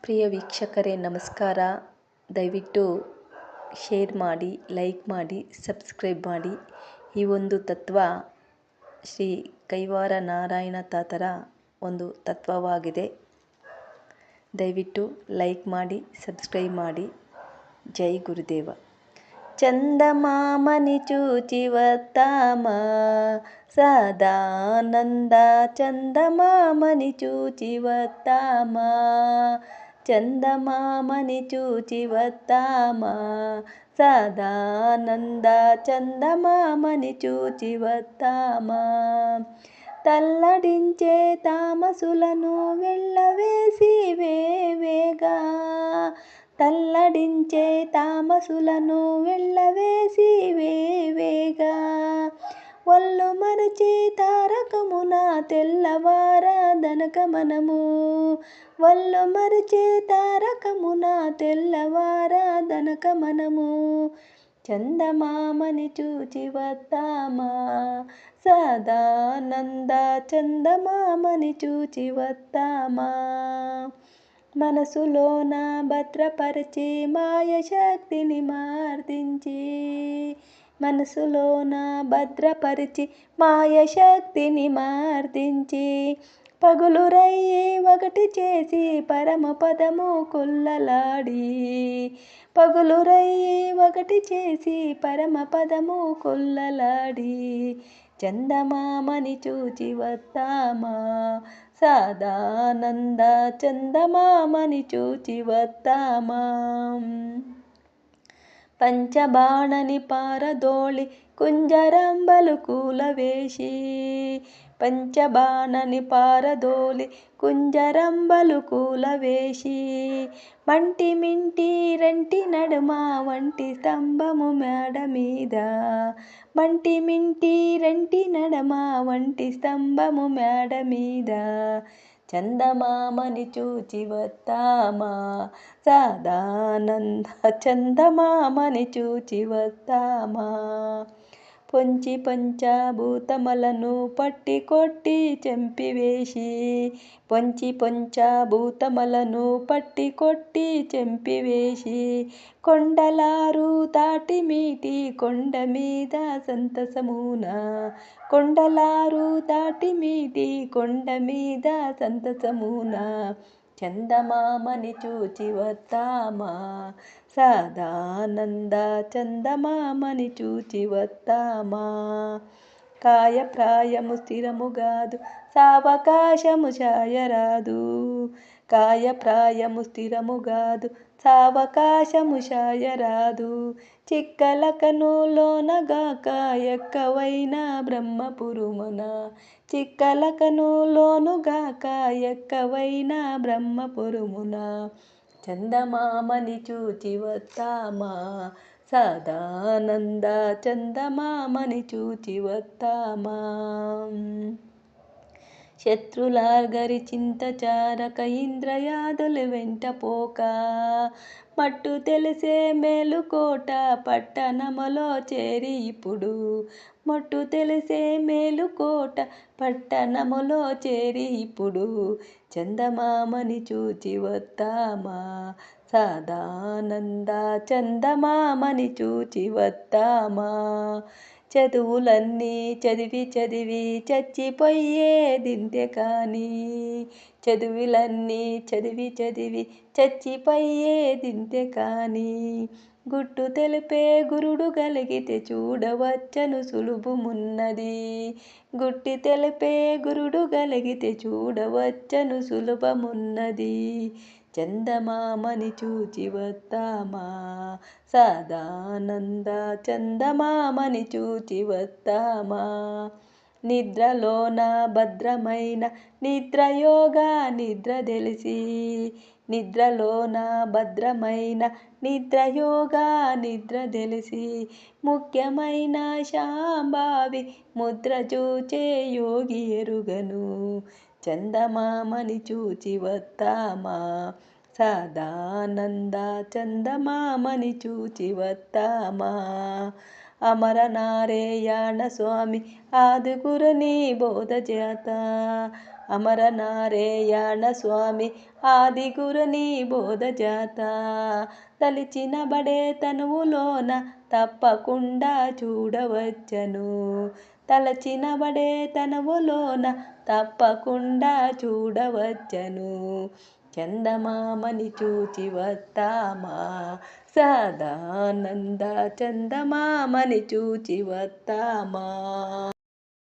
ಪ್ರಿಯ ವೀಕ್ಷಕರೇ ನಮಸ್ಕಾರ. ದಯವಿಟ್ಟು ಶೇರ್ ಮಾಡಿ, ಲೈಕ್ ಮಾಡಿ, ಸಬ್ಸ್ಕ್ರೈಬ್ ಮಾಡಿ. ಈ ಒಂದು ತತ್ವ ಶ್ರೀ ಕೈವಾರ ನಾರಾಯಣ ತಾತರ ಒಂದು ತತ್ವವಾಗಿದೆ. ದಯವಿಟ್ಟು ಲೈಕ್ ಮಾಡಿ, ಸಬ್ಸ್ಕ್ರೈಬ್ ಮಾಡಿ. ಜೈ ಗುರುದೇವ. చందమామని చూచి వత్తామా సదానంద, చందమామని చూచి వత్తామా, చందమామని చూచి వత్తామా సదానంద, చందమామని చూచి వత్తామా. తల్లడించే తామసులను వెళ్ళవేసి వేవేగా, తల్లడించే తామసులను వెళ్ళవేసి వేవేగా, వల్లు మరచి తారకమున తెల్లవారదనక మనము, వల్లు మరచి తారకమున తెల్లవారదనక మనము. చందమామని చూచి వత్తామా సదానంద, చందమామని చూచి వత్తామా. మనసులోన భద్రపరిచి మాయశక్తిని మార్దించి, మనసులోన భద్రపరిచి మాయశక్తిని మార్దించి, పగులు రయ్యి ఒకటి చేసి పరమపదము కొల్లలాడి, పగులు రయ్యి ఒకటి చేసి పరమపదము కొల్లలాడి, చందమామని చూచి వత్తామా సదానంద, చందమామని చూచి వత్తామా. పంచబాణని పారదోళి కుంజరంబలు కూలవేసి, పంచబాణని పారదోలి కుంజరంబలు కూలవేసి, మంటి మింటి రెంటి నడుమ వంటి స్తంభము మేడ మీద, మంటి మింటి రెంటి నడమ వంటి స్తంభము మేడ మీద, చందమామని చూచి వత్తామా సదానంద, చందమామని చూచి వత్తామా. పొంచి పంచభూతములను పట్టి కొట్టి చంపివేసి, పొంచి పంచభూతములను పట్టి కొట్టి చంపివేసి, కొండలారు దాటి మీటి కొండ మీద సంతసమున, కొండలారు దాటి మీటి కొండ మీద సంతసమున, చందమామని చూచి వత్తామా సదానంద, చందమామని చూచి వత్తామా. కాయప్రాయము స్థిరముగాదు సావకాశము ఛాయరాదు, కాయప్రాయము స్థిరముగాదు సావకాశము ఛాయరాదు, చిక్కలకను లోనగాక ఎక్కవైన బ్రహ్మపురమున, చిక్కలకను లోనుగాక ఎక్కవైన బ్రహ్మపురమున, చందమామని చూచి వత్తామా సదానంద, చందమామని చూచి వత్తామా. శత్రులార్గరి చింత చారక ఇంద్రయాదులు వెంట పోక, మట్టు తెలిసే మేలుకోట పట్టణములో చేరి ఇప్పుడు, మట్టు తెలిసే మేలుకోట పట్టణములో చేరి ఇప్పుడు, చందమామని చూచి వత్తామా సదానంద, చందమామని చూచి వత్తామా. చదువులన్నీ చదివి చదివి చచ్చిపోయేదింతే కానీ, చదువులన్నీ చదివి చదివి చచ్చిపోయేదింతే కానీ, గుట్టు తెలిపే గురుడు కలిగితే చూడవచ్చను సులభమున్నది, గుట్టి తెలిపే గురుడు కలిగితే చూడవచ్చను సులభమున్నది, చందమామని చూచి వత్తామా సదానంద, చందమామని చూచి వత్తామా. నిద్రలోన భద్రమైన నిద్రయోగా నిద్ర తెలిసి, నిద్రలోన భద్రమైన నిద్రయోగా నిద్ర తెలిసి, ముఖ్యమైన శాంభావి ముద్ర చూచే యోగి ఎరుగను, చందమామని చూచి వత్తామా సదానంద, చందమామని చూచి వత్తామా. అమరనారాయణ స్వామి ఆదుగురు నీ బోధ చేత, అమరనారాయణ స్వామి ఆది గురుని బోధజాత. తలిచిన బడే తనువులోన తప్పకుండా చూడవచ్చను. తలచిన బడే తనువులోన తప్పకుండా చూడవచ్చను. చందమామని చూచి వత్తామా, సదానంద చందమామని చూచి వత్తామా.